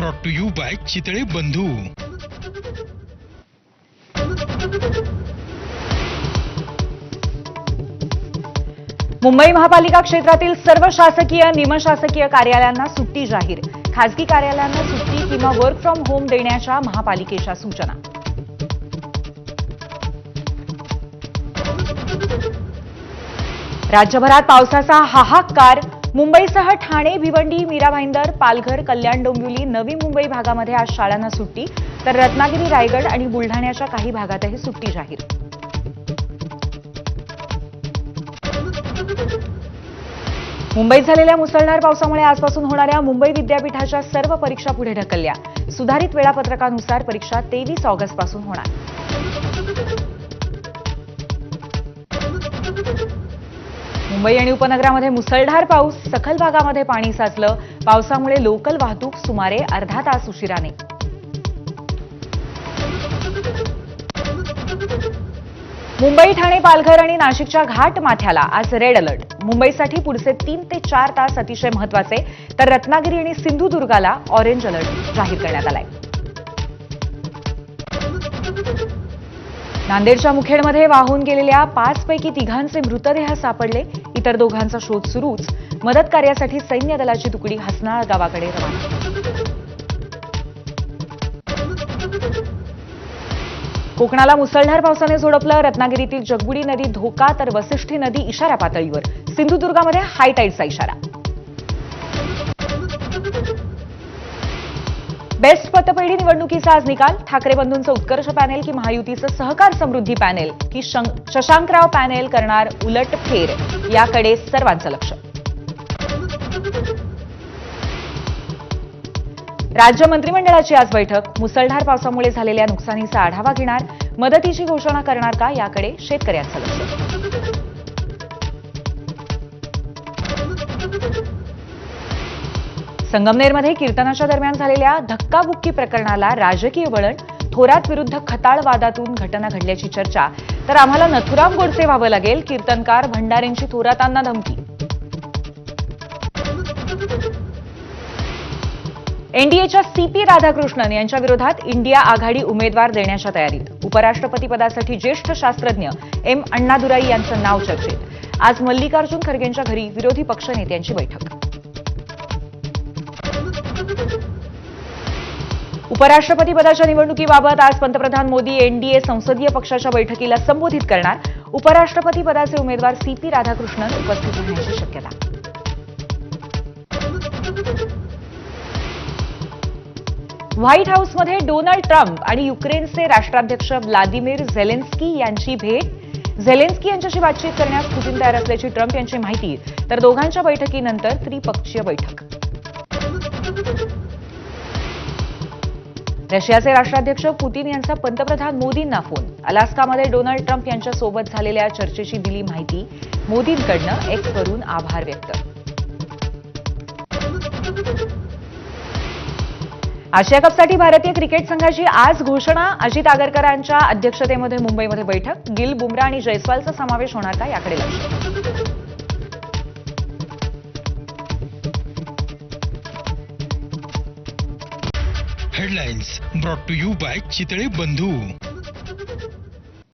Brought to you by Chitale Bandhu. Mumbai महापालिका क्षेत्रातील सर्व शासकीय निमशासकीय कार्यालयांना सुट्टी जाहीर। खासगी कार्यालयांना सुट्टी किंवा वर्क फ्रॉम होम देण्याच्या महापालिकेच्या सूचना। राज्यभरात पावसाचा हाहाकार। मुंबईसह ठाणे, भिवंडी, मीरा भाईंदर, पालघर, कल्याण, डोंबिवली, नवी मुंबई भागामध्ये आज शाळांना सुट्टी, तर रत्नागिरी, रायगड आणि बुलढाण्याच्या काही भागातही सुट्टी जाहीर। मुंबईत झालेल्या मुसळधार पावसामुळे आजपासून होणाऱ्या मुंबई विद्यापीठाच्या सर्व परीक्षा पुढे ढकलल्या। सुधारित वेळापत्रकानुसार परीक्षा 23 ऑगस्टपासून होणार। मुंबई आणि उपनगरामध्ये मुसळधार पाऊस, सखल भागामध्ये पाणी साचलं। पावसामुळे लोकल वाहतूक सुमारे अर्धा तास उशिराने। मुंबई, ठाणे, पालघर आणि नाशिकच्या घाट माथ्याला आज रेड अलर्ट। मुंबईसाठी पुढचे 3 ते 4 तास अतिशय महत्त्वाचे, तर रत्नागिरी आणि सिंधुदुर्गाला ऑरेंज अलर्ट जाहीर करण्यात आलाय। नांदेडच्या मुखेडमध्ये वाहून गेलेल्या 5 पैकी 3 मृतदेह सापडले। इतर 2 शोध सुरूच। मदत कार्यासाठी सैन्य दलाची तुकडी हसनाळ गावाकडे रवाना। कोकणाला मुसळधार पावसाने झोडपलं। रत्नागिरीतील जगबुडी नदी धोका, तर वसिष्ठी नदी इशारा पातळीवर। सिंधुदुर्गामध्ये हाय टाईडचा इशारा। बेस्ट पतपेढी निवडणुकीचा आज निकाल। ठाकरे बंधूंचं उत्कर्ष पॅनेल की महायुतीचं सहकार समृद्धी पॅनेल की शशांकराव पॅनेल करणार उलटफेर, याकडे सर्वांचं लक्ष। राज्य मंत्रिमंडळाची आज बैठक। मुसळधार पावसामुळे झालेल्या नुकसानीचा आढावा घेणार। मदतीची घोषणा करणार का, याकडे शेतकऱ्यांचं लक्ष। संगमनेरमध्ये कीर्तनाच्या दरम्यान झालेल्या धक्काबुक्की प्रकरणाला राजकीय वळण। थोरात विरुद्ध खताळ वादातून घटना घडल्याची चर्चा, तर आम्हाला नथुराम गोडसे व्हावं लागेल। कीर्तनकार भंडारेंची थोरातांना धमकी। एनडीएच्या सीपी राधाकृष्णन यांच्या विरोधात इंडिया आघाडी उमेदवार देण्याच्या तयारीत। उपराष्ट्रपती पदासाठी ज्येष्ठ शास्त्रज्ञ एम अण्णादुराई यांचं नाव चर्चेत। आज मल्लिकार्जुन खरगेंच्या घरी विरोधी पक्षनेत्यांची बैठक। उपराष्ट्रपती पदाच्या निवडणुकीबाबत आज पंतप्रधान मोदी एनडीए संसदीय पक्षाच्या बैठकीला संबोधित करणार। उपराष्ट्रपती पदाचे उमेदवार सीपी राधाकृष्णन उपस्थित राहण्याची शक्यता। व्हाईट हाऊसमध्ये डोनाल्ड ट्रम्प आणि युक्रेनचे राष्ट्राध्यक्ष व्लादिमीर झेलेन्स्की यांची भेट। झेलेन्स्की यांच्याशी बातचीत करण्यास पुतीन तयार असल्याची ट्रम्प यांची माहिती, तर दोघांच्या बैठकीनंतर त्रिपक्षीय बैठक। रशियाचे राष्ट्राध्यक्ष पुतीन यांचा पंतप्रधान मोदींना फोन। अलास्कामध्ये डोनाल्ड ट्रम्प यांच्यासोबत झालेल्या चर्चेची दिली माहिती। मोदींकडनं एक्सवरून आभार व्यक्त। आशिया कपसाठी भारतीय क्रिकेट संघाची आज घोषणा। अजित आगरकरांच्या अध्यक्षतेमध्ये मुंबईमध्ये बैठक। गिल, बुमरा आणि जयस्वालचा समावेश होणार का, याकडे लक्ष। Headlines brought to you by Chitale बंधू।